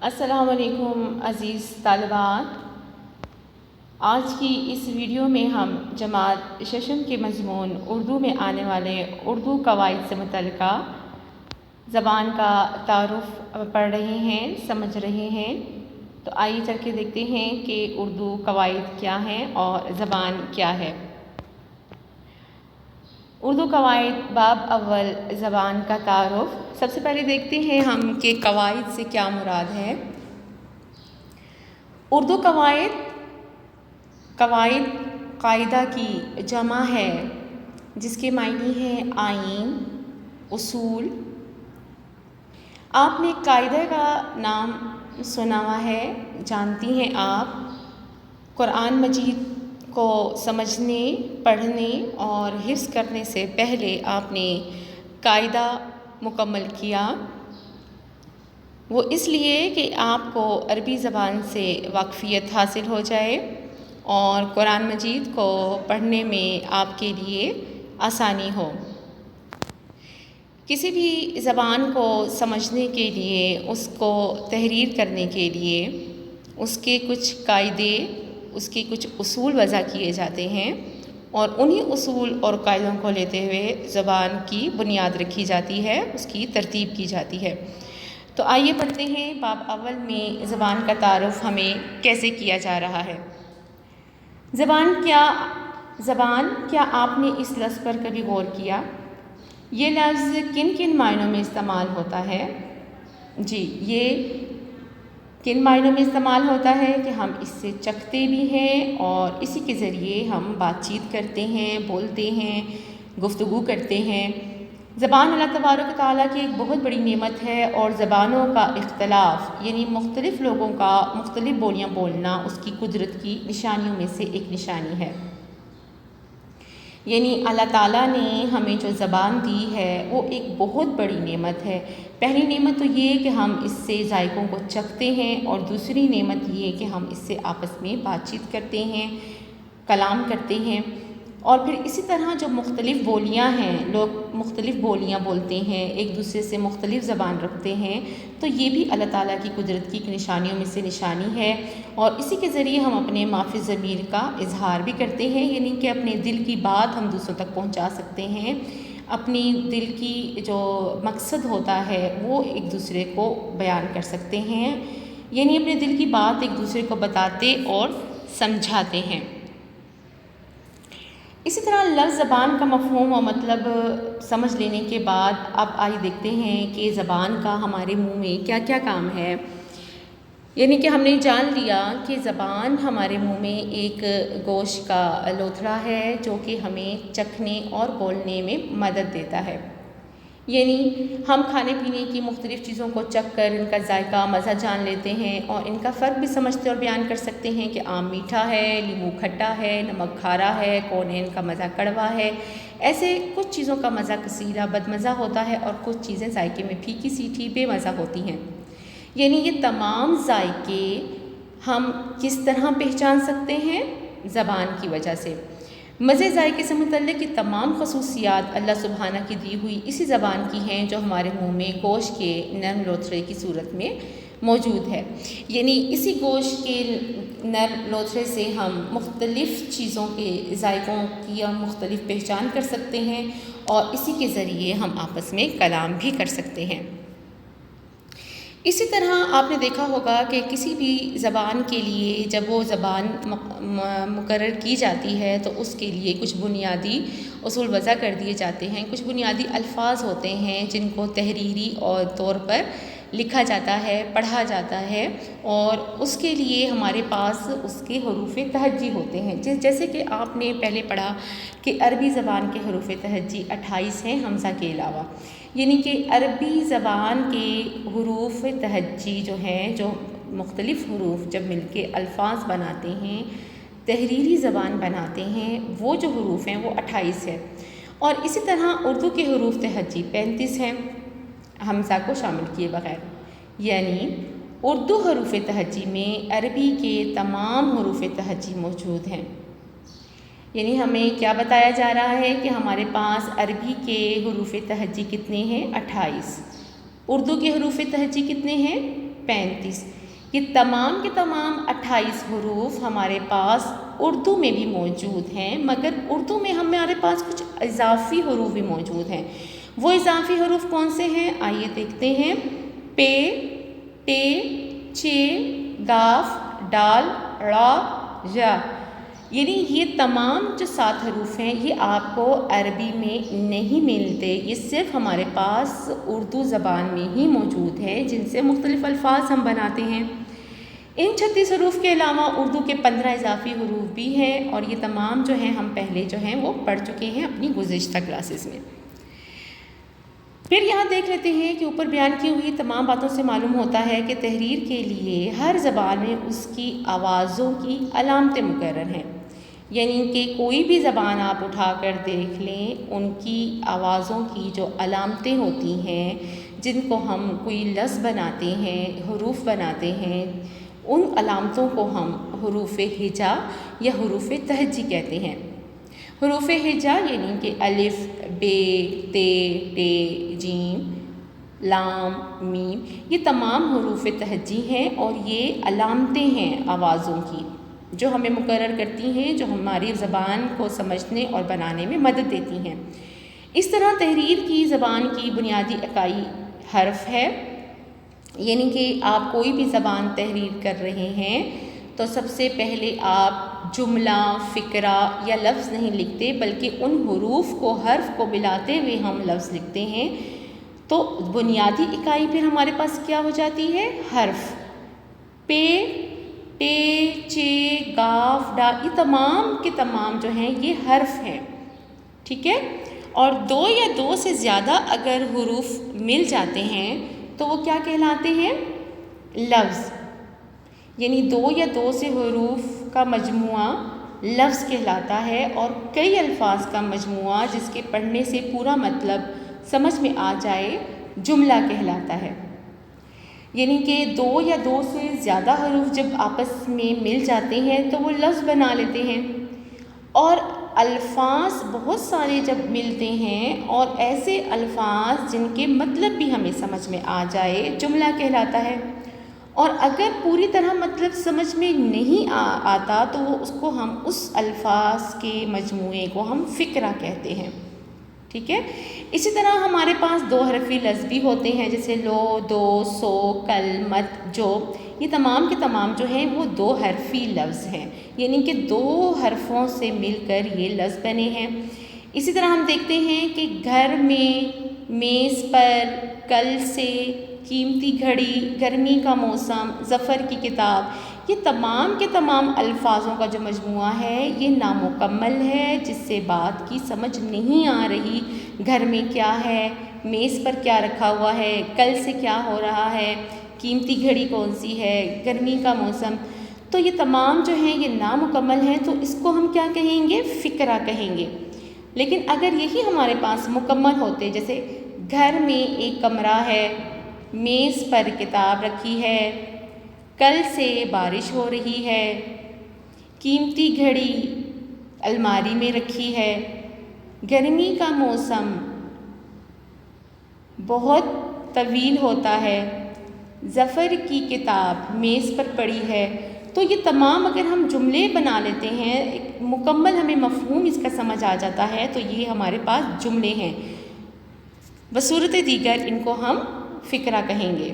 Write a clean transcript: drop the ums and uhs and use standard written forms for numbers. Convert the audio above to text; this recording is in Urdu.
السلام علیکم عزیز طالبات، آج کی اس ویڈیو میں ہم جماعت ششم کے مضمون اردو میں آنے والے اردو قواعد سے متعلقہ زبان کا تعارف پڑھ رہے ہیں، سمجھ رہے ہیں۔ تو آئیے چل کے دیکھتے ہیں کہ اردو قواعد کیا ہیں اور زبان کیا ہے۔ اردو قواعد باب اول زبان کا تعارف۔ سب سے پہلے دیکھتے ہیں ہم کہ قواعد سے کیا مراد ہے۔ اردو قواعد قاعدہ کی جمع ہے، جس کے معنی ہیں آئین، اصول۔ آپ نے قاعدہ کا نام سنا ہوا ہے، جانتی ہیں آپ۔ قرآن مجید کو سمجھنے، پڑھنے اور حفظ کرنے سے پہلے آپ نے قاعدہ مکمل کیا، وہ اس لیے کہ آپ کو عربی زبان سے واقفیت حاصل ہو جائے اور قرآن مجید کو پڑھنے میں آپ کے لیے آسانی ہو۔ کسی بھی زبان کو سمجھنے کے لیے، اس کو تحریر کرنے کے لیے اس کے کچھ قاعدے، اس کے کچھ اصول وضع کیے جاتے ہیں، اور انہی اصول اور قاعدوں کو لیتے ہوئے زبان کی بنیاد رکھی جاتی ہے، اس کی ترتیب کی جاتی ہے۔ تو آئیے پڑھتے ہیں باب اول میں زبان کا تعارف ہمیں کیسے کیا جا رہا ہے۔ زبان کیا آپ نے اس لفظ پر کبھی غور کیا؟ یہ لفظ کن کن معنوں میں استعمال ہوتا ہے؟ جی، یہ کن معنوں میں استعمال ہوتا ہے کہ ہم اس سے چکھتے بھی ہیں اور اسی کے ذریعے ہم بات چیت کرتے ہیں، بولتے ہیں، گفتگو کرتے ہیں۔ زبان اللہ تبارک و تعالیٰ کی ایک بہت بڑی نعمت ہے، اور زبانوں کا اختلاف یعنی مختلف لوگوں کا مختلف بولیاں بولنا اس کی قدرت کی نشانیوں میں سے ایک نشانی ہے۔ یعنی اللہ تعالیٰ نے ہمیں جو زبان دی ہے وہ ایک بہت بڑی نعمت ہے۔ پہلی نعمت تو یہ کہ ہم اس سے ذائقوں کو چکھتے ہیں، اور دوسری نعمت یہ کہ ہم اس سے آپس میں بات چیت کرتے ہیں، کلام کرتے ہیں۔ اور پھر اسی طرح جو مختلف بولیاں ہیں، لوگ مختلف بولیاں بولتے ہیں، ایک دوسرے سے مختلف زبان رکھتے ہیں، تو یہ بھی اللہ تعالیٰ کی قدرت کی نشانیوں میں سے نشانی ہے، اور اسی کے ذریعے ہم اپنے ما فی الضمیر کا اظہار بھی کرتے ہیں، یعنی کہ اپنے دل کی بات ہم دوسروں تک پہنچا سکتے ہیں۔ اپنی دل کی جو مقصد ہوتا ہے وہ ایک دوسرے کو بیان کر سکتے ہیں، یعنی اپنے دل کی بات ایک دوسرے کو بتاتے اور سمجھاتے ہیں۔ اسی طرح لفظ زبان کا مفہوم و مطلب سمجھ لینے کے بعد اب آئیے دیکھتے ہیں کہ زبان کا ہمارے منہ میں کیا کیا کام ہے۔ یعنی کہ ہم نے جان لیا کہ زبان ہمارے منہ میں ایک گوشت کا لوتھڑا ہے، جو کہ ہمیں چکھنے اور بولنے میں مدد دیتا ہے۔ یعنی ہم کھانے پینے کی مختلف چیزوں کو چکھ کر ان کا ذائقہ، مزہ جان لیتے ہیں، اور ان کا فرق بھی سمجھتے اور بیان کر سکتے ہیں کہ آم میٹھا ہے، لیمو کھٹا ہے، نمک کھارا ہے، کونین کا مزہ کڑوا ہے۔ ایسے کچھ چیزوں کا مزہ کثیرہ بد مزہ ہوتا ہے، اور کچھ چیزیں ذائقے میں پھیکی سیٹھی بے مزہ ہوتی ہیں۔ یعنی یہ تمام ذائقے ہم کس طرح پہچان سکتے ہیں؟ زبان کی وجہ سے۔ مزے ذائقے سے متعلق یہ تمام خصوصیات اللہ سبحانہ کی دی ہوئی اسی زبان کی ہیں، جو ہمارے منہ میں گوشت کے نرم لوتھڑے کی صورت میں موجود ہے۔ یعنی اسی گوشت کے نرم لوتھڑے سے ہم مختلف چیزوں کے ذائقوں کی ہم مختلف پہچان کر سکتے ہیں، اور اسی کے ذریعے ہم آپس میں کلام بھی کر سکتے ہیں۔ اسی طرح آپ نے دیکھا ہوگا کہ کسی بھی زبان کے لیے جب وہ زبان مقرر کی جاتی ہے تو اس کے لیے کچھ بنیادی اصول وضع کر دیے جاتے ہیں، کچھ بنیادی الفاظ ہوتے ہیں جن کو تحریری اور طور پر لکھا جاتا ہے، پڑھا جاتا ہے، اور اس کے لیے ہمارے پاس اس کے حروف تہجی ہوتے ہیں۔ جیسے کہ آپ نے پہلے پڑھا کہ عربی زبان کے حروف تہجی 28 ہیں حمزہ کے علاوہ، یعنی کہ عربی زبان کے حروف تہجی جو ہیں، جو مختلف حروف جب مل کے الفاظ بناتے ہیں، تحریری زبان بناتے ہیں، وہ جو حروف ہیں وہ 28 ہے۔ اور اسی طرح اردو کے حروف تہجی 35 ہیں حمزہ کو شامل کیے بغیر۔ یعنی اردو حروف تہجی میں عربی کے تمام حروف تہجی موجود ہیں۔ یعنی ہمیں کیا بتایا جا رہا ہے کہ ہمارے پاس عربی کے حروف تہجی کتنے ہیں؟ 28۔ اردو کے حروف تہجی کتنے ہیں؟ 35۔ یہ تمام کے تمام 28 حروف ہمارے پاس اردو میں بھی موجود ہیں، مگر اردو میں ہمارے پاس کچھ اضافی حروف بھی موجود ہیں۔ وہ اضافی حروف کون سے ہیں؟ آئیے دیکھتے ہیں۔ پے، ٹے، چے، گاف، ڈال، ڑا، ژ۔ یعنی یہ تمام جو 7 حروف ہیں یہ آپ کو عربی میں نہیں ملتے، یہ صرف ہمارے پاس اردو زبان میں ہی موجود ہے، جن سے مختلف الفاظ ہم بناتے ہیں۔ ان 36 حروف کے علاوہ اردو کے 15 اضافی حروف بھی ہیں، اور یہ تمام جو ہیں ہم پہلے جو ہیں وہ پڑھ چکے ہیں اپنی گزشتہ کلاسز میں۔ پھر یہاں دیکھ لیتے ہیں کہ اوپر بیان کی ہوئی تمام باتوں سے معلوم ہوتا ہے کہ تحریر کے لیے ہر زبان میں اس کی آوازوں کی علامتیں مقرر ہیں، یعنی کہ کوئی بھی زبان آپ اٹھا کر دیکھ لیں، ان کی آوازوں کی جو علامتیں ہوتی ہیں، جن کو ہم کوئی لفظ بناتے ہیں، حروف بناتے ہیں، ان علامتوں کو ہم حروف ہجا یا حروف تہجی کہتے ہیں۔ حروف ہجا یعنی کہ الف، بے، تے، ٹے، جیم، لام، میم، یہ تمام حروف تہجی ہیں اور یہ علامتیں ہیں آوازوں کی، جو ہمیں مقرر کرتی ہیں، جو ہماری زبان کو سمجھنے اور بنانے میں مدد دیتی ہیں۔ اس طرح تحریر کی زبان کی بنیادی اکائی حرف ہے، یعنی کہ آپ کوئی بھی زبان تحریر کر رہے ہیں تو سب سے پہلے آپ جملہ، فقرہ یا لفظ نہیں لکھتے، بلکہ ان حروف کو، حرف کو ملاتے ہوئے ہم لفظ لکھتے ہیں۔ تو بنیادی اکائی پھر ہمارے پاس کیا ہو جاتی ہے؟ حرف۔ پے، ٹے، چے، گاف، ڈا، یہ تمام کے تمام جو ہیں یہ حرف ہیں، ٹھیک ہے؟ اور 2 یا 2 سے زیادہ اگر حروف مل جاتے ہیں تو وہ کیا کہلاتے ہیں؟ لفظ۔ یعنی 2 یا 2 سے حروف کا مجموعہ لفظ کہلاتا ہے، اور کئی الفاظ کا مجموعہ جس کے پڑھنے سے پورا مطلب سمجھ میں آ جائے جملہ کہلاتا ہے۔ یعنی کہ 2 یا 2 سے زیادہ حروف جب آپس میں مل جاتے ہیں تو وہ لفظ بنا لیتے ہیں، اور الفاظ بہت سارے جب ملتے ہیں اور ایسے الفاظ جن کے مطلب بھی ہمیں سمجھ میں آ جائے جملہ کہلاتا ہے، اور اگر پوری طرح مطلب سمجھ میں نہیں آتا تو اس کو ہم اس الفاظ کے مجموعے کو ہم فقرہ کہتے ہیں، ٹھیک ہے؟ اسی طرح ہمارے پاس 2 حرفی لفظ بھی ہوتے ہیں، جیسے لو، دو، سو، کل، مت، جو، یہ تمام کے تمام جو ہیں وہ 2 حرفی لفظ ہیں، یعنی کہ 2 حرفوں سے مل کر یہ لفظ بنے ہیں۔ اسی طرح ہم دیکھتے ہیں کہ گھر میں، میز پر، کل سے، قیمتی گھڑی، گرمی کا موسم، ظفر کی کتاب، یہ تمام کے تمام الفاظوں کا جو مجموعہ ہے یہ نامکمل ہے، جس سے بات کی سمجھ نہیں آ رہی۔ گھر میں کیا ہے، میز پر کیا رکھا ہوا ہے، کل سے کیا ہو رہا ہے، قیمتی گھڑی کون سی ہے، گرمی کا موسم، تو یہ تمام جو ہیں یہ نامکمل ہیں، تو اس کو ہم کیا کہیں گے؟ فقرہ کہیں گے۔ لیکن اگر یہی ہمارے پاس مکمل ہوتے، جیسے گھر میں ایک کمرہ ہے، میز پر کتاب رکھی ہے، کل سے بارش ہو رہی ہے، قیمتی گھڑی الماری میں رکھی ہے، گرمی کا موسم بہت طویل ہوتا ہے، ظفر کی کتاب میز پر پڑی ہے، تو یہ تمام اگر ہم جملے بنا لیتے ہیں، ایک مکمل ہمیں مفہوم اس کا سمجھ آ جاتا ہے، تو یہ ہمارے پاس جملے ہیں۔ بصورت دیگر ان کو ہم فقرہ کہیں گے۔